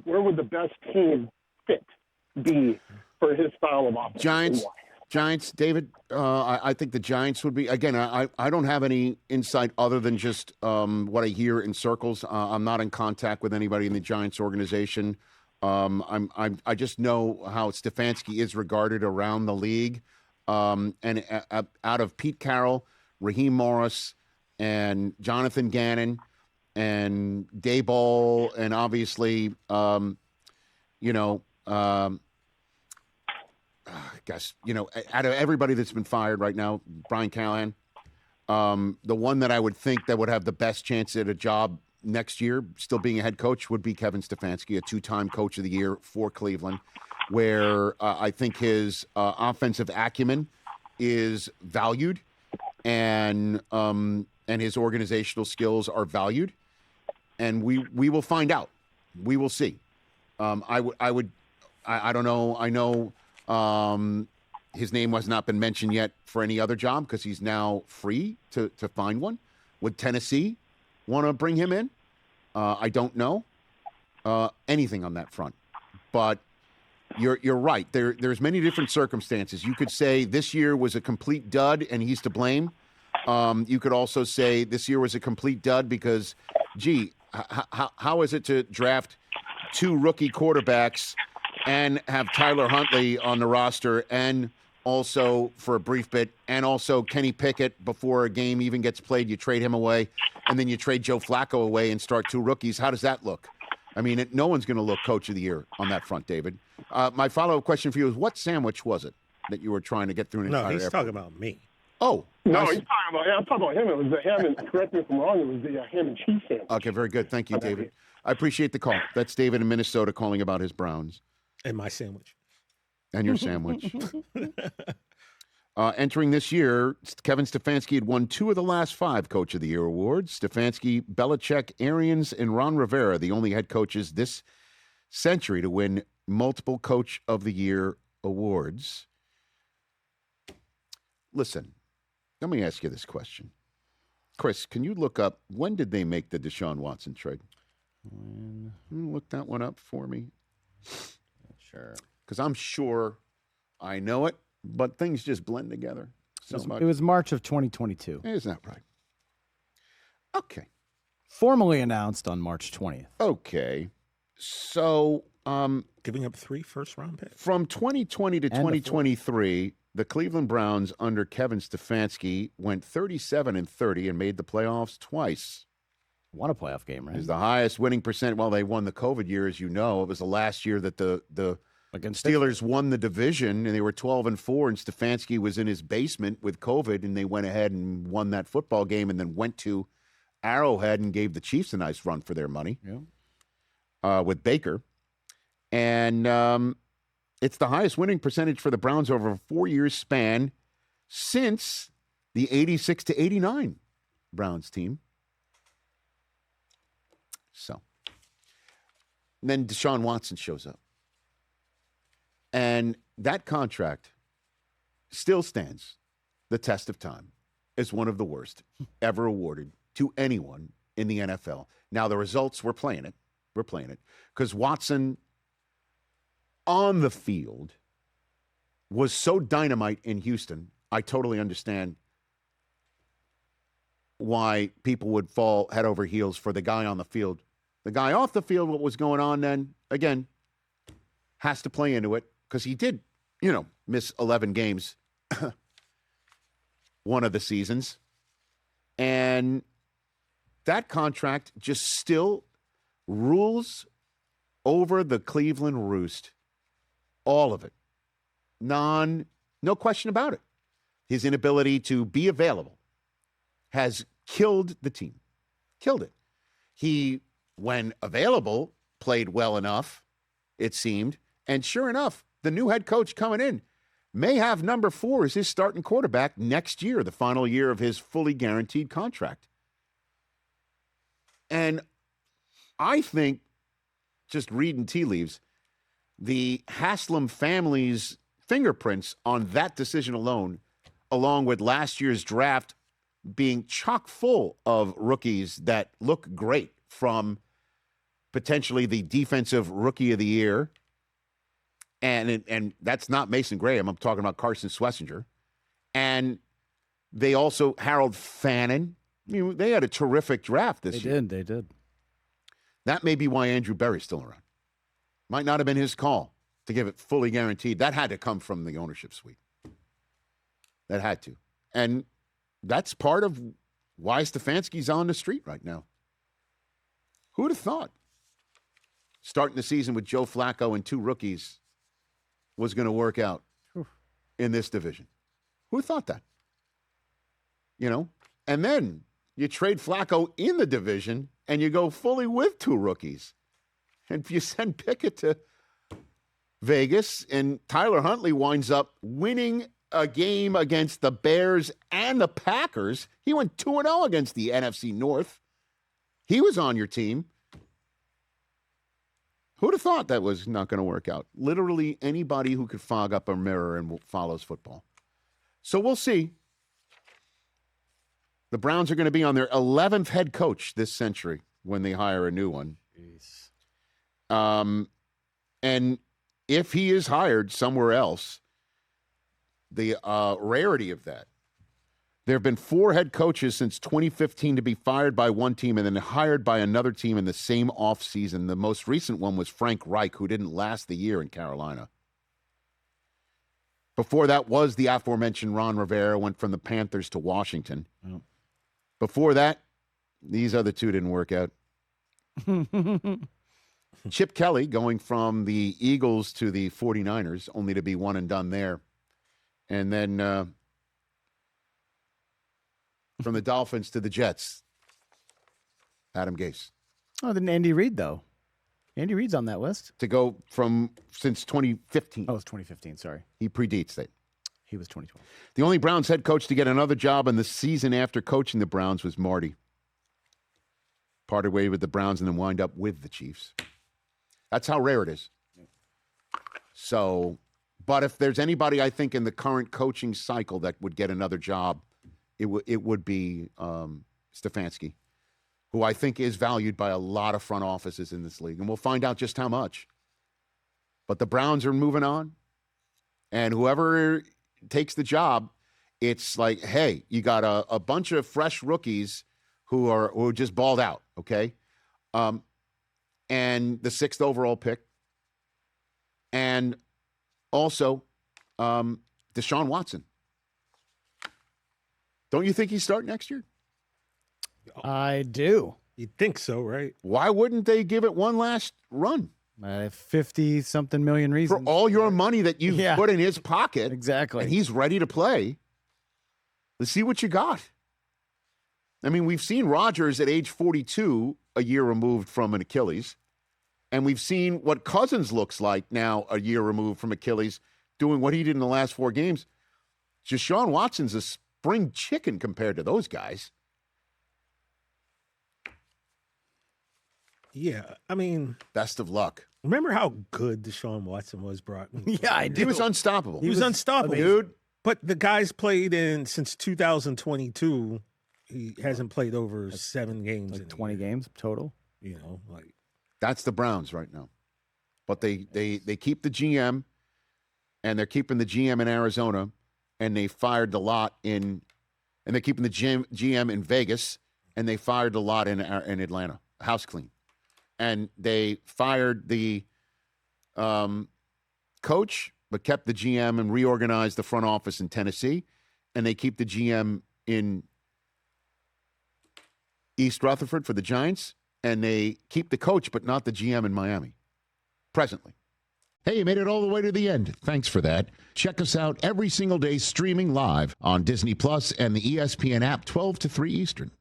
where would the best team fit be for his style of offense? Giants, David, I think the Giants would be, again, I don't have any insight other than just what I hear in circles. I'm not in contact with anybody in the Giants organization. I just know how Stefanski is regarded around the league. And out of Pete Carroll, Raheem Morris, and Jonathan Gannon, and Daboll, and obviously, I guess, out of everybody that's been fired right now, Brian Callahan, the one that I would think that would have the best chance at a job next year, still being a head coach, would be Kevin Stefanski, a two-time coach of the year for Cleveland, where I think his offensive acumen is valued and his organizational skills are valued. And we will find out. We will see. I don't know. I know his name has not been mentioned yet for any other job because he's now free to find one. Would Tennessee want to bring him in? I don't know anything on that front. But you're right. There's many different circumstances. You could say this year was a complete dud and he's to blame. You could also say this year was a complete dud because, how is it to draft two rookie quarterbacks and have Tyler Huntley on the roster and also for a brief bit and also Kenny Pickett before a game even gets played, you trade him away and then you trade Joe Flacco away and start two rookies. How does that look? I mean, no one's going to look coach of the year on that front, David. My follow-up question for you is what sandwich was it that you were trying to get through an entire No, he's airport? talking about me. Oh. No, I'm talking about him. It was the ham and, correct me if I'm wrong, it was the ham and cheese sandwich. Okay, very good. Thank you, David. I appreciate the call. That's David in Minnesota calling about his Browns. And my sandwich. And your sandwich. Entering this year, Kevin Stefanski had won 2 of the last 5 Coach of the Year awards. Stefanski, Belichick, Arians, and Ron Rivera, the only head coaches this century to win multiple Coach of the Year awards. Listen, let me ask you this question. Chris, can you look up, when did they make the Deshaun Watson trade? Look that one up for me. Sure. Because I'm sure I know it, but things just blend together so much. It was March of 2022. Isn't that right? Okay. Formally announced on March 20th. Okay. So, giving up 3 first-round picks. From 2020 to 2023, the Cleveland Browns under Kevin Stefanski went 37-30 and made the playoffs twice. Won a playoff game, right? It was the highest winning percent. Well, they won the COVID year, as you know. It was the last year that the Steelers won the division, and they were 12-4, and Stefanski was in his basement with COVID, and they went ahead and won that football game and then went to Arrowhead and gave the Chiefs a nice run for their money with Baker. And it's the highest winning percentage for the Browns over a 4-year span since the 86-89 Browns team. So then Deshaun Watson shows up. And that contract still stands the test of time as one of the worst ever awarded to anyone in the NFL. Now, the results, we're playing it. Because Watson on the field was so dynamite in Houston, I totally understand why people would fall head over heels for the guy on the field. The guy off the field, what was going on then, again, has to play into it because he did, miss 11 games one of the seasons. And that contract just still rules over the Cleveland roost. All of it. No question about it. His inability to be available has killed the team. Killed it. He, when available, played well enough, it seemed. And sure enough, the new head coach coming in may have number 4 as his starting quarterback next year, the final year of his fully guaranteed contract. And I think, just reading tea leaves, the Haslam family's fingerprints on that decision alone, along with last year's draft being chock full of rookies that look great, from potentially the defensive rookie of the year. And that's not Mason Graham. I'm talking about Carson Schlesinger. And they also, Harold Fannin. I mean, they had a terrific draft this year. They did. That may be why Andrew Berry's still around. Might not have been his call to give it fully guaranteed. That had to come from the ownership suite. That had to. And that's part of why Stefanski's on the street right now. Who would have thought starting the season with Joe Flacco and 2 rookies was going to work out in this division? Who thought that? You know? And then you trade Flacco in the division and you go fully with 2 rookies. And if you send Pickett to Vegas and Tyler Huntley winds up winning a game against the Bears and the Packers, he went 2-0 against the NFC North. He was on your team. Who'd have thought that was not going to work out? Literally anybody who could fog up a mirror and follows football. So we'll see. The Browns are going to be on their 11th head coach this century when they hire a new one. Jeez. And if he is hired somewhere else, the rarity of that. There have been 4 head coaches since 2015 to be fired by one team and then hired by another team in the same offseason. The most recent one was Frank Reich, who didn't last the year in Carolina. Before that was the aforementioned Ron Rivera, went from the Panthers to Washington. Oh. Before that, these other 2 didn't work out. Chip Kelly going from the Eagles to the 49ers, only to be one and done there. And then from the Dolphins to the Jets, Adam Gase. Oh, then Andy Reid, though. Andy Reid's on that list. To go from since 2015. Oh, it's 2015. Sorry. He predates that. He was 2012. The only Browns head coach to get another job in the season after coaching the Browns was Marty. Parted way with the Browns and then wind up with the Chiefs. That's how rare it is. So, but if there's anybody I think in the current coaching cycle that would get another job, it would be Stefanski, who I think is valued by a lot of front offices in this league. And we'll find out just how much. But the Browns are moving on. And whoever takes the job, it's like, hey, you got a bunch of fresh rookies who are just balled out, okay? And the 6th overall pick. And also Deshaun Watson. Don't you think he's starting next year? I do. You'd think so, right? Why wouldn't they give it one last run? 50-something million reasons. For all your money that you've put in his pocket. Exactly. And he's ready to play. Let's see what you got. I mean, we've seen Rodgers at age 42, a year removed from an Achilles. And we've seen what Cousins looks like now, a year removed from Achilles, doing what he did in the last 4 games. Deshaun Watson's a spring chicken compared to those guys. Yeah, I mean, best of luck. Remember how good Deshaun Watson was, Brock? Yeah, I do. He was unstoppable. He was unstoppable, dude. But the guy's played in since 2022. He hasn't played over 7 games, like 20 games total. You know, like that's the Browns right now. But they keep the GM, and they're keeping the GM in Arizona, and they fired the lot in, and they're keeping the GM in Vegas, and they fired the lot in Atlanta. House clean. And they fired the coach, but kept the GM and reorganized the front office in Tennessee. And they keep the GM in East Rutherford for the Giants. And they keep the coach, but not the GM in Miami, presently. Hey, you made it all the way to the end. Thanks for that. Check us out every single day streaming live on Disney Plus and the ESPN app 12 to 3 Eastern.